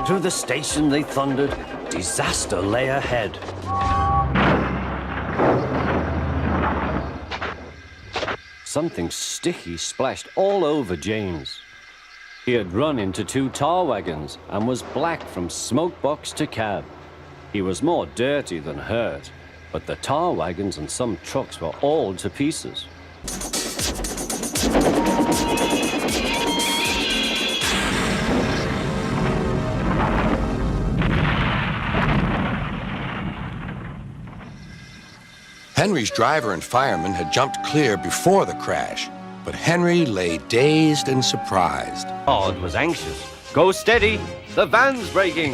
To the station they thundered. Disaster lay ahead. Something sticky splashed all over James. He had run into 2 tar wagons and was black from smoke box to cab. He was more dirty than hurt, but the tar wagons and some trucks were all to pieces. Henry's driver and fireman had jumped clear before the crash, but Henry lay dazed and surprised. Og was anxious. Go steady! The van's breaking!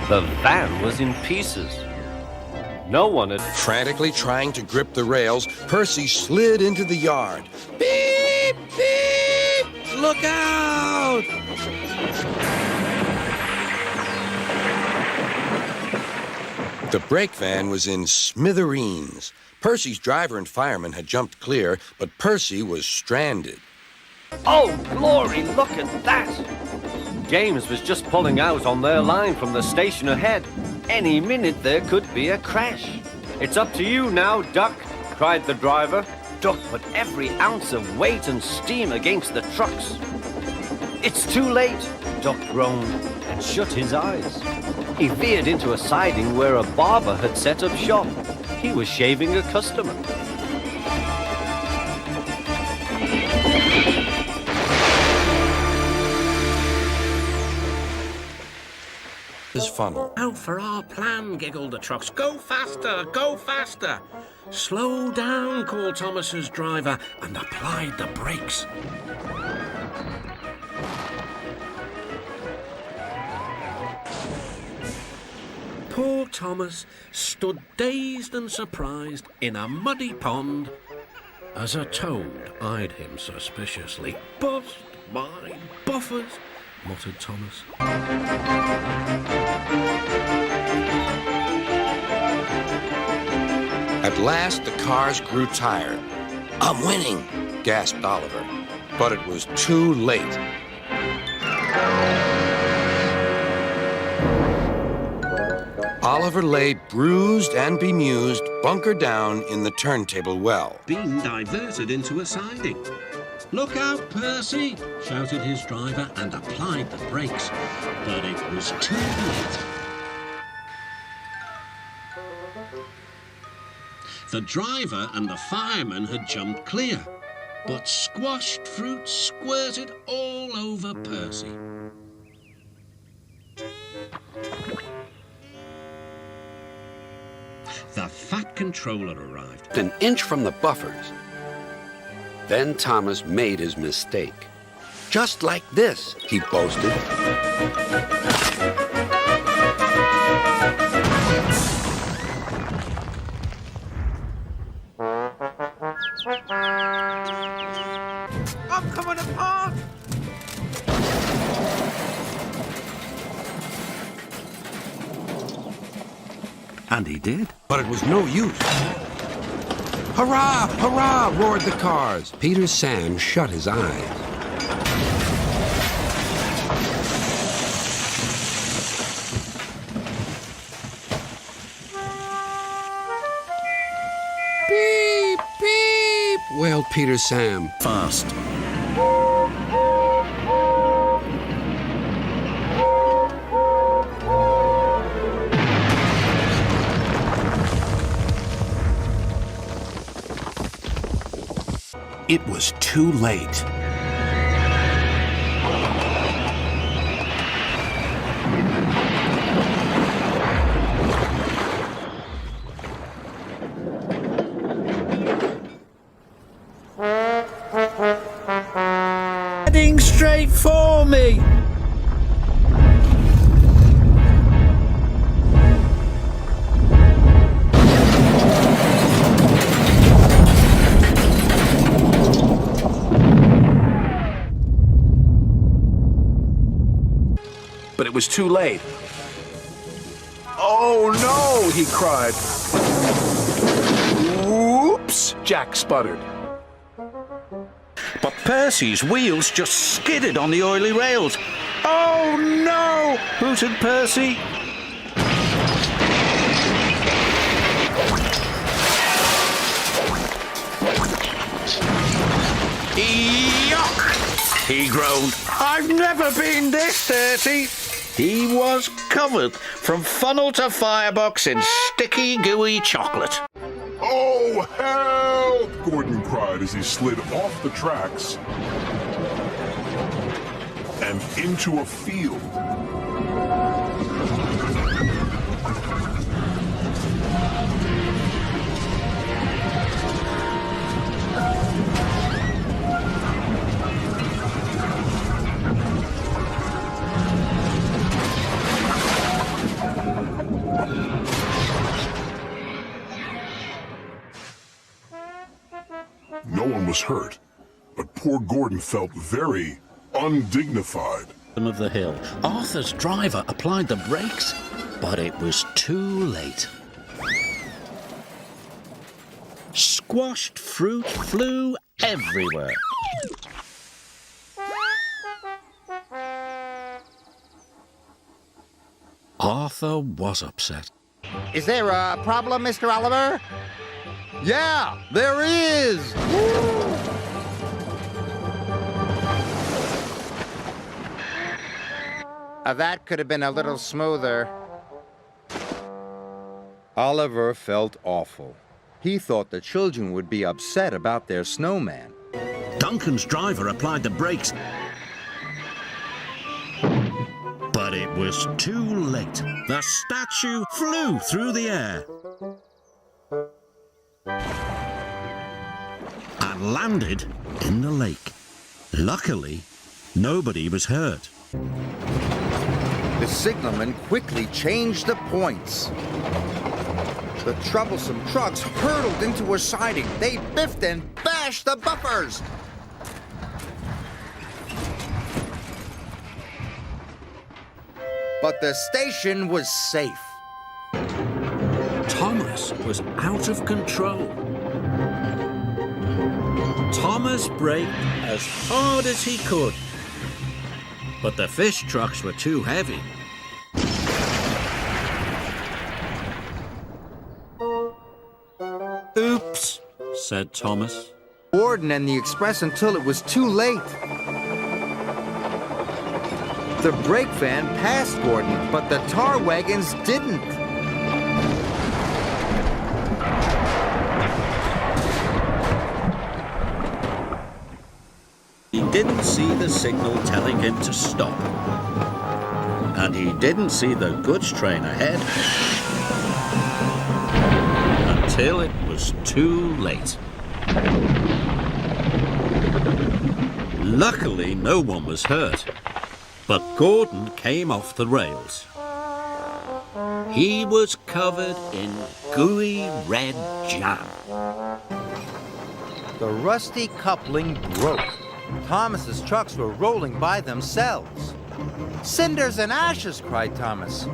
The van was in pieces. No one had... Frantically trying to grip the rails, Percy slid into the yard. Beep! Beep! Look out! The brake van was in smithereens. Percy's driver and fireman had jumped clear, but Percy was stranded. Oh, glory, look at that! James was just pulling out on their line from the station ahead. Any minute there could be a crash. It's up to you now, Duck, cried the driver. Duck put every ounce of weight and steam against the trucks. It's too late, Duck groaned and shut his eyes. He veered into a siding where a barber had set up shop. He was shaving a customer. His funnel. Out for our plan, giggled the trucks. Go faster, go faster. Slow down, called Thomas's driver and applied the brakes. Poor Thomas stood dazed and surprised in a muddy pond as a toad eyed him suspiciously. Bust my buffers, muttered Thomas. At last, the cars grew tired. I'm winning, gasped Oliver. But it was too late. Oliver lay bruised and bemused, bunker down in the turntable well. Being diverted into a siding. Look out, Percy, shouted his driver and applied the brakes. But it was too late. The driver and the fireman had jumped clear, but squashed fruit squirted all over Percy. The fat controller arrived. An inch from the buffers. Then Thomas made his mistake. Just like this, he boasted. I'm coming apart! And he did. But it was no use. Hurrah! Hurrah! Roared the cars. Peter Sam shut his eyes. Beep! Beep! Wailed Peter Sam. Fast. It was too late. Heading straight for me! But it was too late. Oh no, he cried. Whoops, Jack sputtered. But Percy's wheels just skidded on the oily rails. Oh no! Hooted Percy. Yuck! He groaned. I've never been this dirty. He was covered from funnel to firebox in sticky, gooey chocolate. Oh, help! Gordon cried as he slid off the tracks and into a field. No one was hurt, but poor Gordon felt very undignified. Of the hill, Arthur's driver applied the brakes, but it was too late. Squashed fruit flew everywhere. Arthur was upset. Is there a problem, Mr. Oliver? Yeah, there is! That could have been a little smoother. Oliver felt awful. He thought the children would be upset about their snowman. Duncan's driver applied the brakes, but it was too late. The statue flew through the air and landed in the lake. Luckily, nobody was hurt. The signalman quickly changed the points. The troublesome trucks hurtled into a siding. They biffed and bashed the buffers. But the station was safe. Thomas was out of control. Thomas braked as hard as he could, but the fish trucks were too heavy. Oops, said Thomas. Gordon and the express until it was too late. The brake van passed Gordon, but the tar wagons didn't. He didn't see the signal telling him to stop. And he didn't see the goods train ahead until it was too late. Luckily, no one was hurt, but Gordon came off the rails. He was covered in gooey red jam. The rusty coupling broke. Thomas's trucks were rolling by themselves. "Cinders and ashes!" cried Thomas.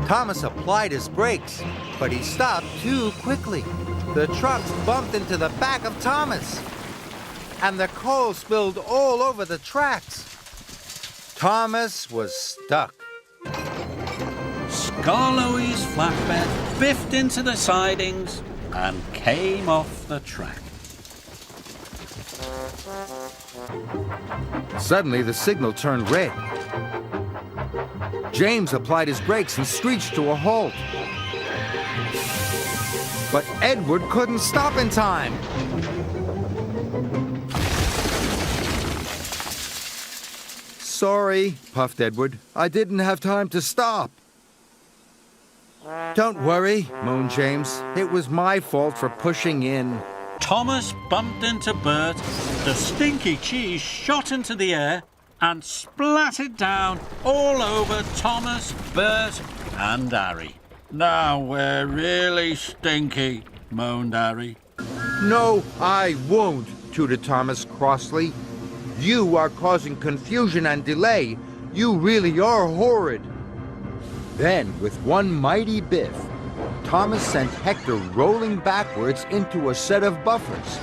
Thomas applied his brakes, but he stopped too quickly. The trucks bumped into the back of Thomas, and the coal spilled all over the tracks. Thomas was stuck. Scarloey's flatbed biffed into the sidings and came off the track. Suddenly, the signal turned red. James applied his brakes and screeched to a halt. But Edward couldn't stop in time. "Sorry," puffed Edward. "I didn't have time to stop." "Don't worry," moaned James. "It was my fault for pushing in." Thomas bumped into Bert, the stinky cheese shot into the air and splattered down all over Thomas, Bert and Harry. "Now we're really stinky," moaned Harry. "No, I won't," tooted Thomas crossly. "You are causing confusion and delay. You really are horrid." Then, with one mighty biff, Thomas sent Hector rolling backwards into a set of buffers.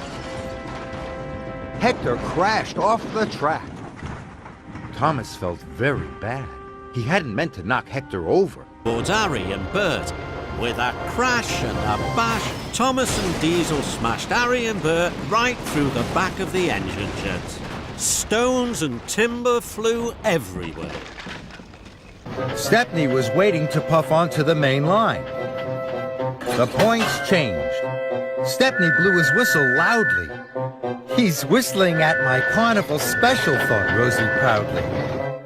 Hector crashed off the track. Thomas felt very bad. He hadn't meant to knock Hector over. Towards Harry and Bert. With a crash and a bash, Thomas and Diesel smashed Harry and Bert right through the back of the engine sheds. Stones and timber flew everywhere. Stepney was waiting to puff onto the main line. The points changed. Stepney blew his whistle loudly. He's whistling at my carnival special, thought Rosie proudly.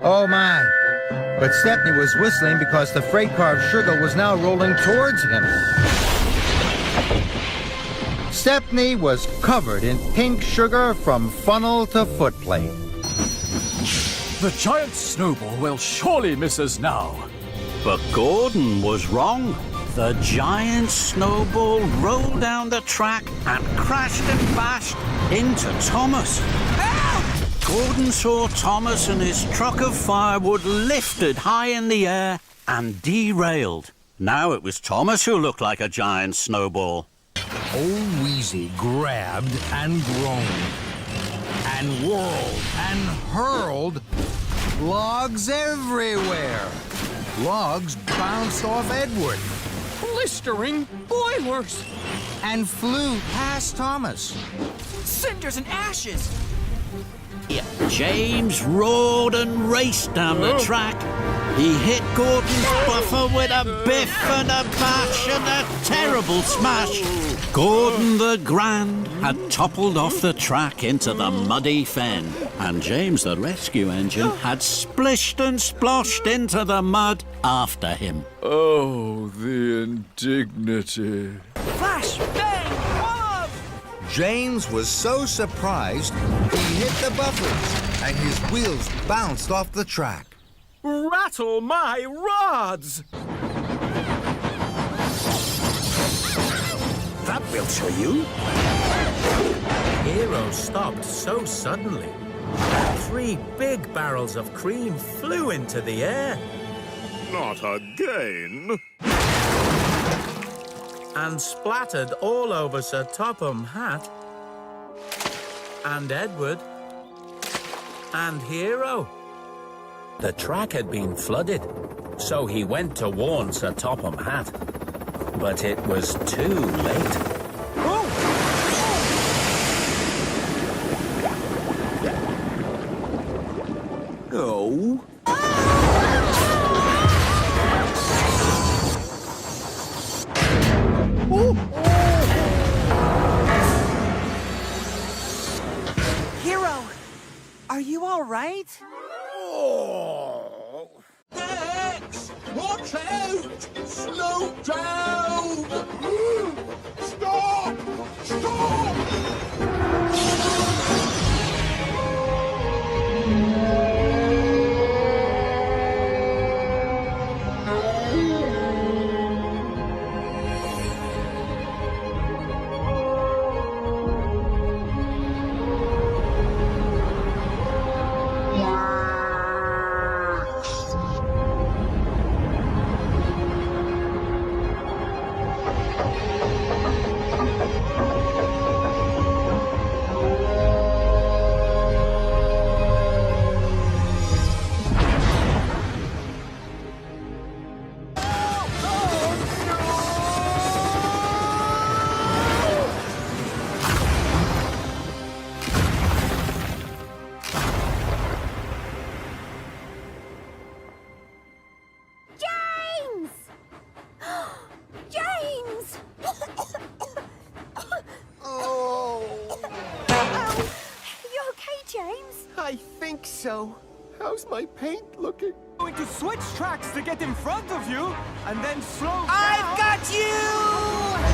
Oh my! But Stepney was whistling because the freight car of sugar was now rolling towards him. Stepney was covered in pink sugar from funnel to footplate. The giant snowball will surely miss us now. But Gordon was wrong. The giant snowball rolled down the track and crashed and bashed into Thomas. Help! Gordon saw Thomas and his truck of firewood lifted high in the air and derailed. Now it was Thomas who looked like a giant snowball. Old Wheezy grabbed and groaned and whirled and hurled. Logs everywhere. Logs bounced off Edward. Blistering boilers. And flew past Thomas. Cinders and ashes. James roared and raced down the track. He hit Gordon's buffer with a biff and a bash and a terrible smash. Gordon the Grand had toppled off the track into the muddy fen, and James the rescue engine had splished and sploshed into the mud after him. Oh, the indignity. Flash, bang, wallop! James was so surprised, he hit the buffers, and his wheels bounced off the track. Rattle my rods! That will show you. Hero stopped so suddenly that 3 big barrels of cream flew into the air. Not again. And splattered all over Sir Topham Hatt and Edward and Hero. The track had been flooded, so he went to warn Sir Topham Hatt. But it was too late. Oh. Hero, are you all right? Oh. Max! Watch out! Slow down! Stop! Stop! So, how's my paint looking? Going to switch tracks to get in front of you, and then slow down. I've got you!